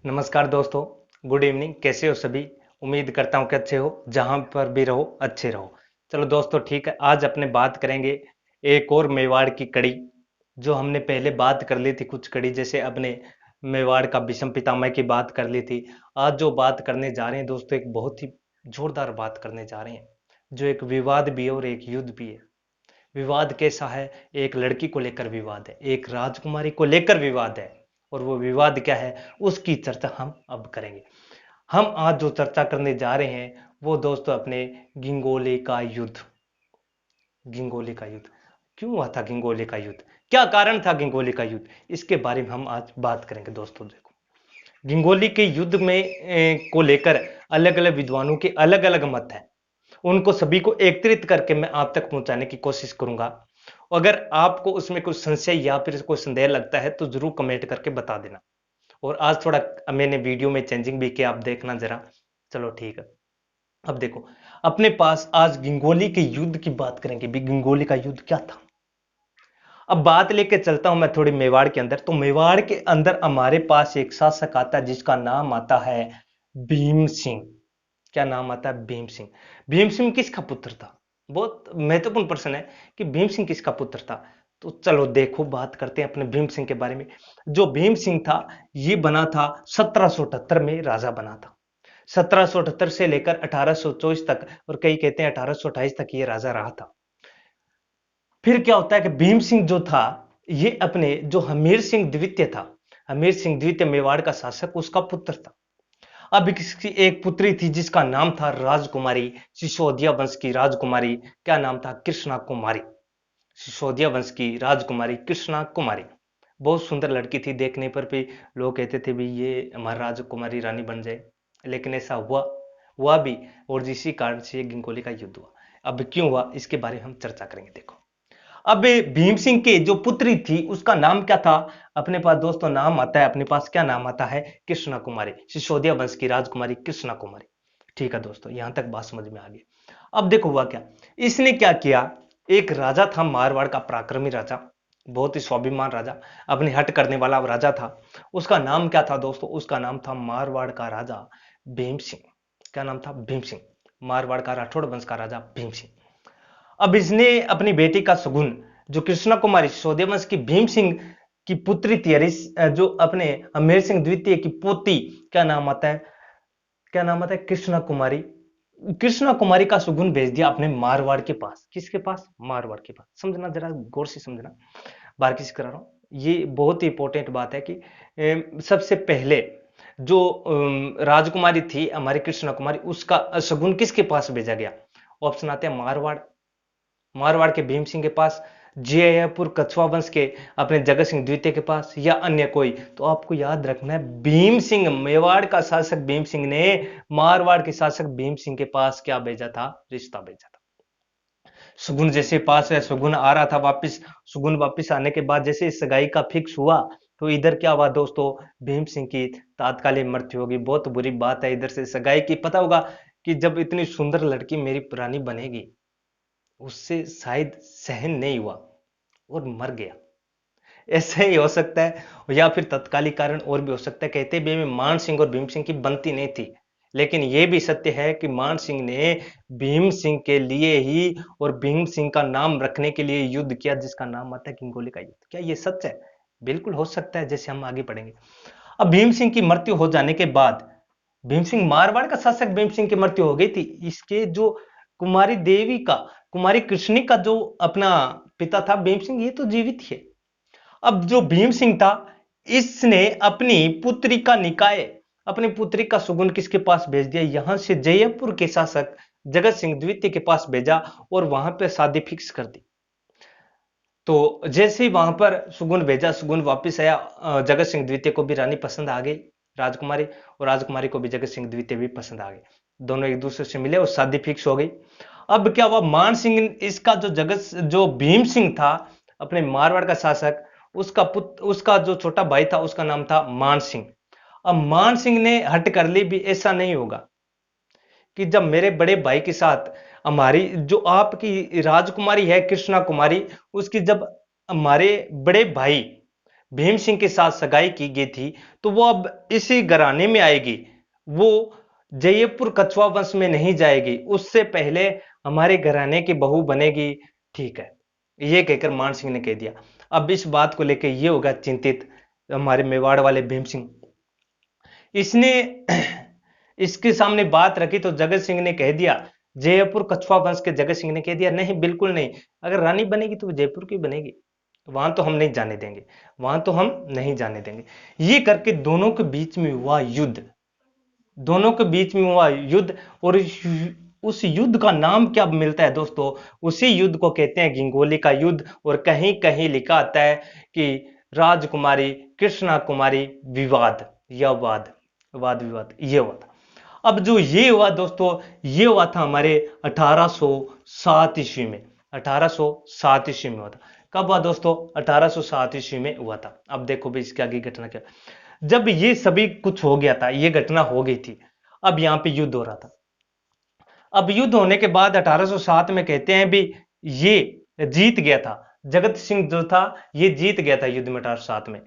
नमस्कार दोस्तों। Good evening. कैसे हो सभी? उम्मीद करता हूँ कि अच्छे हो, जहां पर भी रहो अच्छे रहो। चलो दोस्तों, ठीक है, आज अपने बात करेंगे एक और मेवाड़ की कड़ी। जो हमने पहले बात कर ली थी कुछ कड़ी, जैसे अपने मेवाड़ का भीष्म पितामह की बात कर ली थी। आज जो बात करने जा रहे हैं दोस्तों, एक बहुत ही जोरदार बात करने जा रहे हैं, जो एक विवाद भी है और एक युद्ध भी है। विवाद कैसा है? एक लड़की को लेकर विवाद है, एक राजकुमारी को लेकर विवाद है। और वो विवाद क्या है, उसकी चर्चा हम अब करेंगे। हम आज जो चर्चा करने जा रहे हैं वो दोस्तों अपने गिंगोले का युद्ध। गिंगोले का युद्ध क्यों हुआ था? गिंगोले का युद्ध क्या कारण था? गिंगोले का युद्ध, इसके बारे में हम आज बात करेंगे दोस्तों। देखो, गिंगोली के युद्ध में को लेकर अलग अलग विद्वानों के अलग अलग मत हैं। उनको सभी को एकत्रित करके मैं आप तक पहुंचाने की कोशिश करूंगा। अगर आपको उसमें कोई संशय या फिर कोई संदेह लगता है तो जरूर कमेंट करके बता देना। और आज थोड़ा मैंने वीडियो में चेंजिंग भी किया, आप देखना जरा। चलो ठीक है। अब देखो, अपने पास आज गिंगोली के युद्ध की बात करेंगे भी। गिंगोली का युद्ध क्या था? अब बात लेके चलता हूं मैं थोड़ी मेवाड़ के अंदर। तो मेवाड़ के अंदर हमारे पास एक शासक आता है जिसका नाम आता है भीम सिंह। क्या नाम आता है? भीम सिंह। भीम सिंह किसका पुत्र था? बहुत महत्वपूर्ण प्रश्न है कि भीम सिंह किसका पुत्र था। तो चलो देखो, बात करते हैं अपने भीम सिंह के बारे में। जो भीम सिंह था, ये बना था 1778 में, राजा बना था। 1778 से लेकर 1824 तक, और कई कहते हैं 1828 तक ये राजा रहा था। फिर क्या होता है कि भीम सिंह जो था, ये अपने जो हमीर सिंह द्वितीय था, हमीर सिंह द्वितीय मेवाड़ का शासक, उसका पुत्र था। अब इसकी एक पुत्री थी जिसका नाम था राजकुमारी, सिसोदिया वंश की राजकुमारी। क्या नाम था? कृष्णा कुमारी। सिसोदिया वंश की राजकुमारी कृष्णा कुमारी। बहुत सुंदर लड़की थी, देखने पर भी लोग कहते थे भी ये हमारी राजकुमारी रानी बन जाए। लेकिन ऐसा हुआ भी, और इसी कारण से गिंगोली का युद्ध हुआ। अब क्यों हुआ, इसके बारे में हम चर्चा करेंगे। देखो, अब भीम सिंह के जो पुत्री थी उसका नाम क्या था? अपने पास दोस्तों नाम आता है, अपने पास क्या नाम आता है? कृष्णा कुमारी। सिसोदिया वंश की राजकुमारी कृष्णा कुमारी। ठीक है दोस्तों, यहां तक बात समझ में आ गई। अब देखो हुआ क्या। इसने क्या किया, एक राजा था मारवाड़ का, पराक्रमी राजा, बहुत ही स्वाभिमान राजा, अपनी हट करने वाला राजा था। उसका नाम क्या था दोस्तों? उसका नाम था मारवाड़ का राजा भीम सिंह। क्या नाम था? भीम सिंह। मारवाड़ का राठौड़ वंश का राजा भीम सिंह। अब इसने अपनी बेटी का सगुन, जो कृष्णा कुमारी सिसोदिया वंश की भीम सिंह की पुत्री थी, जो अपने अमेर सिंह द्वितीय की पोती, क्या नाम आता है? क्या नाम आता है? कृष्णा कुमारी। कृष्णा कुमारी का सुगुन भेज दिया अपने मारवाड़ के पास। किसके पास? मारवाड़ के पास। समझना जरा, गौर से समझना, बार किस करा रहा हूं। ये बहुत ही इंपॉर्टेंट बात है कि सबसे पहले जो राजकुमारी थी हमारी कृष्णा कुमारी, उसका सगुन किसके पास भेजा गया? ऑप्शन आते हैं मारवाड़, मारवाड़ के भीम सिंह के पास, जयपुर कछुआ वंश के अपने जगत सिंह द्वितीय के पास, या अन्य कोई। तो आपको याद रखना है, भीम सिंह, मेवाड़ का शासक भीम सिंह ने मारवाड़ के शासक भीम सिंह के पास क्या भेजा था? रिश्ता भेजा था। सुगुन जैसे पास है, सुगुन आ रहा था वापिस। सुगुन वापिस आने के बाद जैसे सगाई का फिक्स हुआ, तो इधर क्या हुआ दोस्तों? भीम सिंह की तात्कालिक मृत्यु होगी। बहुत बुरी बात है। इधर से सगाई की, पता होगा कि जब इतनी सुंदर लड़की मेरी पुरानी बनेगी, उससे शायद सहन नहीं हुआ और मर गया। ऐसे ही हो सकता है, या फिर तत्कालिक कारण और भी हो सकता है। कहते भी में मान सिंह और भीम सिंह की बनती नहीं थी, लेकिन यह भी सत्य है कि मान सिंह ने भीम सिंह के लिए ही और भीम सिंह का नाम रखने के लिए युद्ध किया, जिसका नाम आता है गिंगोली का युद्ध। क्या यह सच है? बिल्कुल हो सकता है, जैसे हम आगे पढ़ेंगे। अब भीम सिंह की मृत्यु हो जाने के बाद, भीम सिंह, मारवाड़ का शासक भीम सिंह की मृत्यु हो गई थी। इसके जो कुमारी देवी का, कुमारी कृष्णी का जो अपना पिता था भीम सिंह, ये तो जीवित ही है। अब जो भीम सिंह था, इसने अपनी पुत्री का निकाय, अपनी पुत्री का सुगुन किसके पास भेज दिया? यहां से जयपुर के शासक जगत सिंह द्वितीय के पास भेजा, और वहां पर शादी फिक्स कर दी। तो जैसे ही वहां पर सुगुन भेजा, सुगुन वापिस आया, जगत सिंह द्वितीय को भी रानी पसंद आ गई, राजकुमारी, और राजकुमारी को भी जगत सिंह द्वितीय भी पसंद आ गई। दोनों एक दूसरे से मिले और शादी फिक्स हो गई। अब क्या हुआ, मान सिंह, इसका जो भीम सिंह था, अपने मारवाड़ का शासक, उसका पुत्र, उसका जो छोटा भाई था, उसका नाम था मान सिंह। अब मान सिंह ने हट कर ली भी, ऐसा नहीं होगा कि जब मेरे बड़े भाई के साथ हमारी जो आपकी राजकुमारी है कृष्णा कुमारी, उसकी जब हमारे बड़े भाई भीम सिंह के साथ सगाई की गई थी, तो वो अब इसी घराने में आएगी, वो जयपुर कछुआ वंश में नहीं जाएगी, उससे पहले हमारे घराने की बहू बनेगी। ठीक है, ये कहकर मान सिंह ने कह दिया। अब इस बात को लेकर ये होगा चिंतित हमारे मेवाड़ वाले भीम सिंह। इसने इसके सामने बात रखी तो जगत सिंह ने कह दिया, जयपुर कछुआ वंश के जगत सिंह ने कह दिया, नहीं बिल्कुल नहीं, अगर रानी बनेगी तो वो जयपुर की बनेगी, वहां तो हम नहीं जाने देंगे, वहां तो हम नहीं जाने देंगे। ये करके दोनों के बीच में हुआ युद्ध, दोनों के बीच में हुआ युद्ध। और उस युद्ध का नाम क्या मिलता है दोस्तों, उसी युद्ध को कहते हैं गिंगोली का युद्ध। और कहीं कहीं लिखा आता है कि राजकुमारी कृष्णा कुमारी विवाद या वाद वाद विवाद, ये हुआ था। अब जो ये हुआ दोस्तों, ये हुआ था हमारे 1807 ईस्वी में, 1807 ईस्वी में हुआ था। कब हुआ दोस्तों, 1807 ईस्वी में हुआ था। अब देखो भाई इसके आगे घटना क्या। जब ये सभी कुछ हो गया था, ये घटना हो गई थी, अब यहां पे युद्ध हो रहा था। अब युद्ध होने के बाद 1807 में कहते हैं भी ये जीत गया था, जगत सिंह जो था ये जीत गया था युद्ध में 1807 में।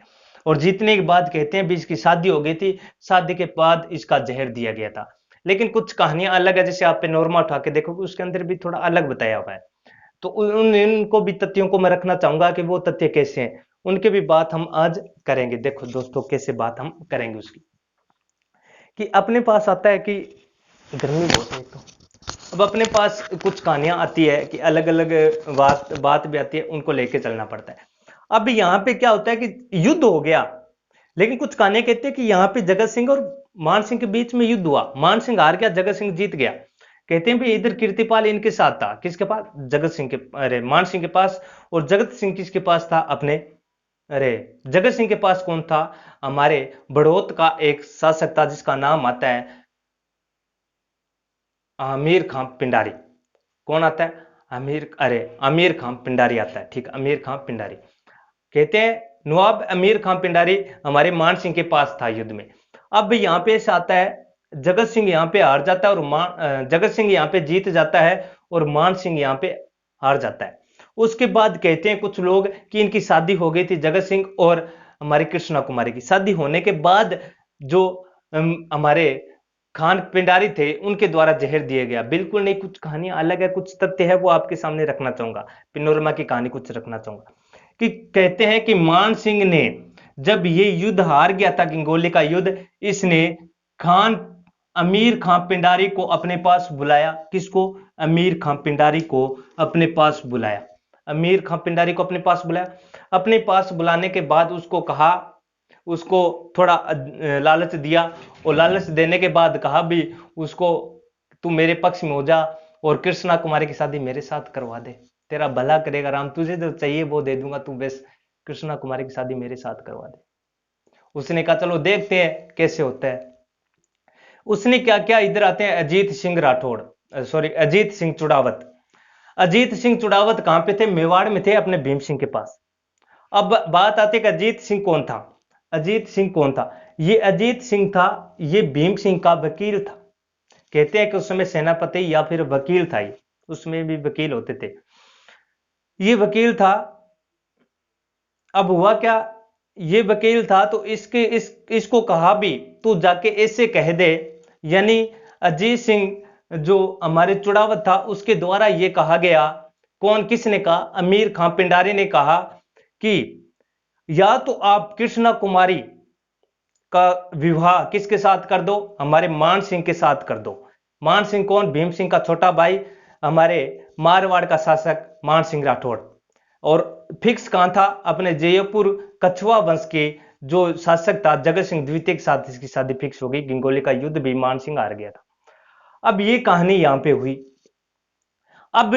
और जीतने के बाद कहते हैं भी इसकी शादी हो गई थी, शादी के बाद इसका जहर दिया गया था। लेकिन कुछ कहानियां अलग है, जैसे आप पे नॉर्मा उठा के देखोगे उसके अंदर भी थोड़ा अलग बताया हुआ है। तो उन इनको भी तथ्यों को मैं रखना चाहूंगा कि वो तथ्य कैसे हैं, उनके भी बात हम आज करेंगे। देखो दोस्तों कैसे बात हम करेंगे उसकी, कि अपने पास आता है कि गर्मी बहुत है तो अब अपने पास कुछ कहानियां आती है कि अलग अलग बात भी आती है, उनको लेके चलना पड़ता है। अब यहाँ पे क्या होता है कि युद्ध हो गया, लेकिन कुछ कहानियां कहते हैं कि यहाँ पे जगत सिंह और मान सिंह के बीच में युद्ध हुआ, मान सिंह हार गया, जगत सिंह जीत गया। कहते हैं भाई इधर कीर्तिपाल इनके साथ था, किसके पास, जगत सिंह के, अरे मान सिंह के पास। और जगत सिंह किसके पास था, अपने, अरे जगत सिंह के पास कौन था, हमारे बड़ौत का एक शासक था जिसका नाम आता है आमिर खां पिंडारी। कौन आता है, आमिर खां पिंडारी आता है। ठीक, आमिर खां पिंडारी। कहते हैं नवाब आमिर खां पिंडारी हमारे मान सिंह के पास था युद्ध में। अब यहां पे ऐसा आता है, जगत सिंह यहां पे हार जाता है और जगत सिंह यहां पे जीत जाता है और मान सिंह यहां पे हार जाता है। उसके बाद कहते हैं कुछ लोग कि इनकी शादी हो गई थी, जगत सिंह और हमारी कृष्णा कुमारी की शादी होने के बाद जो हमारे खान पिंडारी थे उनके द्वारा जहर दिया गया। बिल्कुल नहीं, कुछ कहानियां अलग है, कुछ तथ्य है वो आपके सामने रखना चाहूंगा, पिनोरमा की कहानी कुछ रखना चाहूंगा। कि कहते हैं कि मान सिंह ने जब ये युद्ध हार गया था गिंगोली का युद्ध, इसने खान अमीर खां पिंडारी को अपने पास बुलाया। किसको, अमीर खां पिंडारी को अपने पास बुलाया, अमीर खां पिंडारी को अपने पास बुलाया। अपने पास बुलाने के बाद उसको कहा, उसको थोड़ा लालच दिया, और लालच देने के बाद कहा भी उसको तू मेरे पक्ष में हो जा और कृष्णा कुमारी की शादी मेरे साथ करवा दे, तेरा भला करेगा राम, तुझे जो चाहिए वो दे दूंगा, तू बस कृष्णा कुमारी की शादी मेरे साथ करवा दे। उसने कहा चलो देखते हैं कैसे होता है। उसने क्या क्या, इधर आते हैं अजीत सिंह राठौड़, सॉरी अजीत सिंह चुड़ावत। अजीत सिंह चुड़ावत कहां पे थे, मेवाड़ में थे अपने भीम सिंह के पास। अब बात आती है कि अजीत सिंह कौन था, अजीत सिंह कौन था, ये अजीत सिंह था, ये भीम सिंह का वकील था। कहते हैं कि उस समय सेनापति या फिर वकील था, ये उसमें भी वकील होते थे, ये वकील था। अब हुआ क्या, ये वकील था तो इसको कहा भी तू जाके ऐसे कह दे, यानी अजीत सिंह जो हमारे चुड़ावत था उसके द्वारा ये कहा गया, कौन, किसने कहा, अमीर खां पिंडारी ने कहा कि या तो आप कृष्णा कुमारी का विवाह किसके साथ कर दो, हमारे मान सिंह के साथ कर दो। मान सिंह कौन, भीम सिंह का छोटा भाई, हमारे मारवाड़ का शासक मान सिंह राठौड़। और फिक्स कहां था, अपने जयपुर कछुआ वंश के जो शासक था जगत सिंह द्वितीय के साथ इसकी शादी फिक्स हो गई। गिंगोली का युद्ध भी मान सिंह हार गया था। अब ये कहानी यहां पे हुई। अब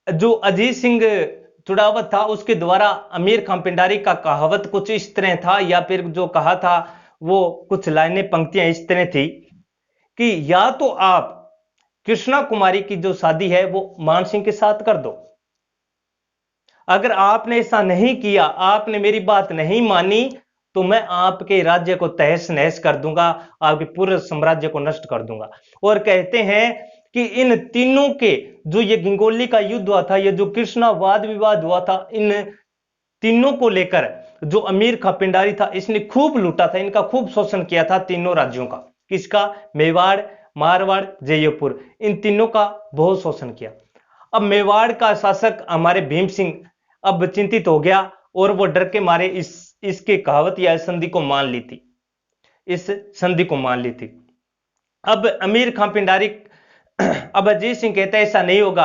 जो अजीत सिंह चुड़ावत था उसके द्वारा अमीर खां पिंडारी का कहावत कुछ इस तरह था, या फिर जो कहा था वो कुछ लाइनें पंक्तियां इस तरह थी कि या तो आप कृष्णा कुमारी की जो शादी है वो मान सिंह के साथ कर दो, अगर आपने ऐसा नहीं किया, आपने मेरी बात नहीं मानी, तो मैं आपके राज्य को तहस नहस कर दूंगा, आपके पूरे साम्राज्य को नष्ट कर दूंगा। और कहते हैं कि इन तीनों के जो ये गिंगोली का युद्ध हुआ था, ये जो कृष्णा वाद विवाद हुआ था, इन तीनों को लेकर जो अमीर खां पिंडारी था इसने खूब लूटा था, इनका खूब शोषण किया था तीनों राज्यों का। किसका? मेवाड़, मारवाड़, जयपुर, इन तीनों का बहुत शोषण किया। अब मेवाड़ का शासक हमारे भीम सिंह अब चिंतित हो गया और वो डर के मारे इसके कहावत या संधि को मान ली थी, इस संधि को मान ली थी। अब अमीर खां पिंडारी अब अजीत सिंह कहता है ऐसा नहीं होगा।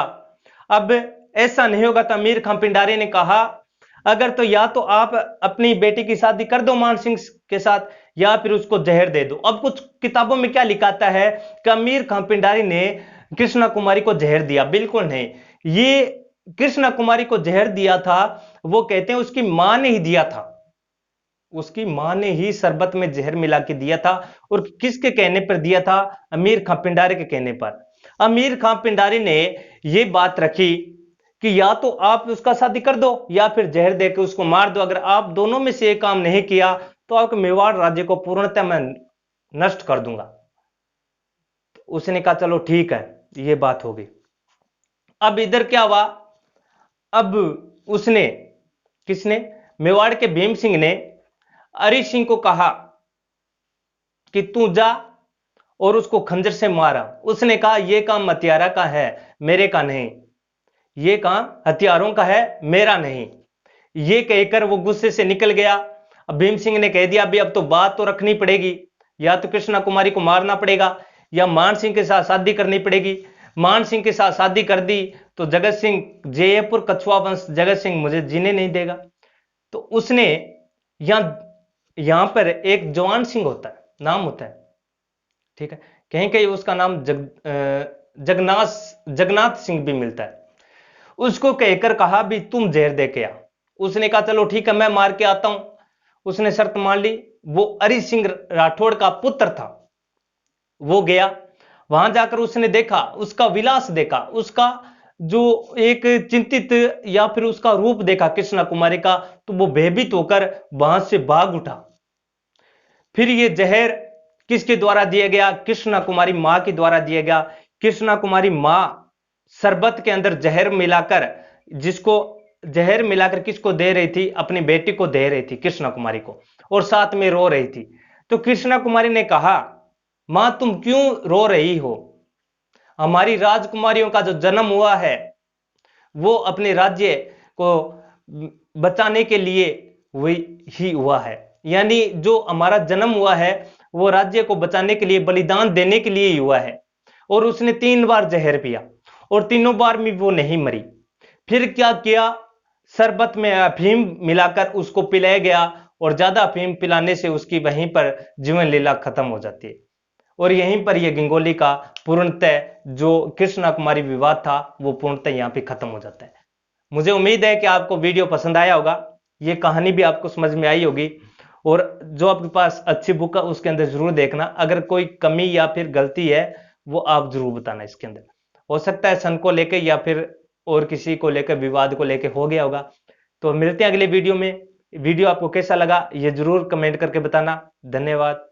अब ऐसा नहीं होगा तो अमीर खां पिंडारी ने कहा अगर तो या तो आप अपनी बेटी की शादी कर दो मान सिंह के साथ या फिर उसको जहर दे दो। अब कुछ किताबों में क्या लिखाता है कि अमीर खां पिंडारी ने कृष्णा कुमारी को जहर दिया, बिल्कुल नहीं। ये कृष्णा कुमारी को जहर दिया था, वो कहते हैं उसकी मां ने ही दिया था, उसकी मां ने ही शरबत में जहर मिला के दिया था। और किसके कहने पर दिया था? अमीर खां पिंडारी के कहने पर। अमीर खां पिंडारी ने यह बात रखी कि या तो आप उसका शादी कर दो या फिर जहर देकर उसको मार दो। अगर आप दोनों में से एक काम नहीं किया तो आपके मेवाड़ राज्य को पूर्णतः मैं नष्ट कर दूंगा। उसने कहा चलो ठीक है, यह बात होगी। अब इधर क्या हुआ? अब उसने, किसने? मेवाड़ के भीम सिंह ने हरि सिंह को कहा कि तू जा और उसको खंजर से मारा। उसने कहा यह काम हथियारा का है, मेरे का नहीं, यह काम हथियारों का है, मेरा नहीं। यह कहकर वो गुस्से से निकल गया। अब भीम सिंह ने कह दिया अभी अब तो बात तो रखनी पड़ेगी, या तो कृष्णा कुमारी को मारना पड़ेगा या मान सिंह के साथ शादी करनी पड़ेगी। मान सिंह के साथ शादी कर दी तो जगत सिंह, जयपुर कछुआ वंश जगत सिंह मुझे जीने नहीं देगा। तो उसने यहां पर एक जवान सिंह होता है, नाम होता है, ठीक है, कहीं कहीं उसका नाम जगन्नाथ सिंह भी मिलता है। उसको कहकर कहा भी तुम जहर दे के आ। उसने कहा चलो ठीक है मैं मार के आता हूं। उसने शर्त मान ली। वो हरि सिंह राठौड़ का पुत्र था। वो गया, वहां जाकर उसने देखा, उसका विलास देखा, उसका जो एक चिंतित या फिर उसका रूप देखा कृष्णा कुमारी का, तो वो भयभीत होकर वहां से भाग उठा। फिर ये जहर किसके द्वारा दिया गया? कृष्णा कुमारी मां के द्वारा दिया गया। कृष्णा कुमारी मां शरबत के अंदर जहर मिलाकर, जिसको जहर मिलाकर किसको दे रही थी? अपनी बेटी को दे रही थी, कृष्णा कुमारी को, और साथ में रो रही थी। तो कृष्णा कुमारी ने कहा मां तुम क्यों रो रही हो? हमारी राजकुमारियों का जो जन्म हुआ है वो अपने राज्य को बचाने के लिए वही ही हुआ है। यानी जो हमारा जन्म हुआ है वो राज्य को बचाने के लिए, बलिदान देने के लिए ही हुआ है। और उसने 3 बार जहर पिया और तीनों बार में वो नहीं मरी। फिर क्या किया? शरबत में अफीम मिलाकर उसको पिलाया गया और ज्यादा अफीम पिलाने से उसकी वहीं पर जीवन लीला खत्म हो जाती है। और यहीं पर यह गंगोली का पूर्णतः जो कृष्णा कुमारी विवाद था वो पूर्णतः यहां पे खत्म हो जाता है। मुझे उम्मीद है कि आपको वीडियो पसंद आया होगा, ये कहानी भी आपको समझ में आई होगी। और जो आपके पास अच्छी बुक है उसके अंदर जरूर देखना, अगर कोई कमी या फिर गलती है वो आप जरूर बताना। इसके अंदर हो सकता है सन को लेकर या फिर और किसी को लेकर, विवाद को लेकर हो गया होगा। तो मिलते हैं अगले वीडियो में। वीडियो आपको कैसा लगा ये जरूर कमेंट करके बताना। धन्यवाद।